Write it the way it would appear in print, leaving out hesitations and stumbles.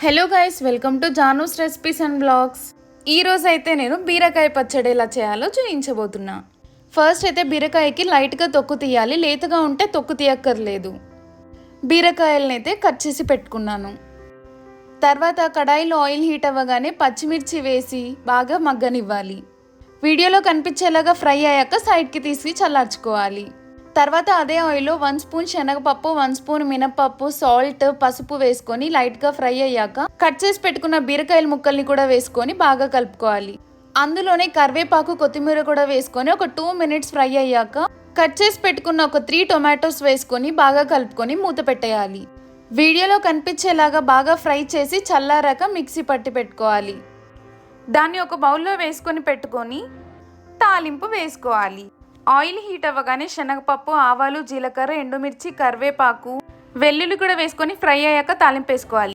Hello guys, welcome to Janu's recipes and blogs. ఈ రోజు అయితే నేను బీరకాయ పచ్చడి ఎలా చేయాలో చూపించబోతున్నా. ఫస్ట్ అయితే బీరకాయకి లైట్గా తొక్కు తీయాలి, లేతగా ఉంటే తొక్కు తీయక్కర్లేదు. బీరకాయలని అయితే కట్ చేసి పెట్టుకున్నాను. తర్వాత కడాయిలో ఆయిల్ హీట్ అవ్వగానే పచ్చిమిర్చి వేసి బాగా మగ్గనివ్వాలి. వీడియోలో కనిపించేలాగా ఫ్రై అయ్యాక సైడ్కి తీసి చల్లార్చుకోవాలి. తర్వాత అదే ఆయిల్లో 1 స్పూన్ శనగపప్పు, 1 స్పూన్ మినపప్పు, సాల్ట్, పసుపు వేసుకొని లైట్గా ఫ్రై అయ్యాక కట్ చేసి పెట్టుకున్న బీరకాయల ముక్కల్ని కూడా వేసుకొని బాగా కలుపుకోవాలి. అందులోనే కరివేపాకు, కొత్తిమీర కూడా వేసుకొని ఒక 2 మినిట్స్ ఫ్రై అయ్యాక కట్ చేసి పెట్టుకున్న ఒక 3 టొమాటోస్ వేసుకొని బాగా కలుపుకొని మూత పెట్టేయాలి. వీడియోలో కనిపించేలాగా బాగా ఫ్రై చేసి చల్లారాక మిక్సీ పట్టి పెట్టుకోవాలి. దాన్ని ఒక బౌల్లో వేసుకొని పెట్టుకొని తాలింపు వేసుకోవాలి. ఆయిల్ హీట్ అవ్వగానే శనగపప్పు, ఆవాలు, జీలకర్ర, ఎండుమిర్చి, కరివేపాకు, వెల్లుల్లి కూడా వేసుకొని ఫ్రై అయ్యాక తాలింపు వేసుకోవాలి.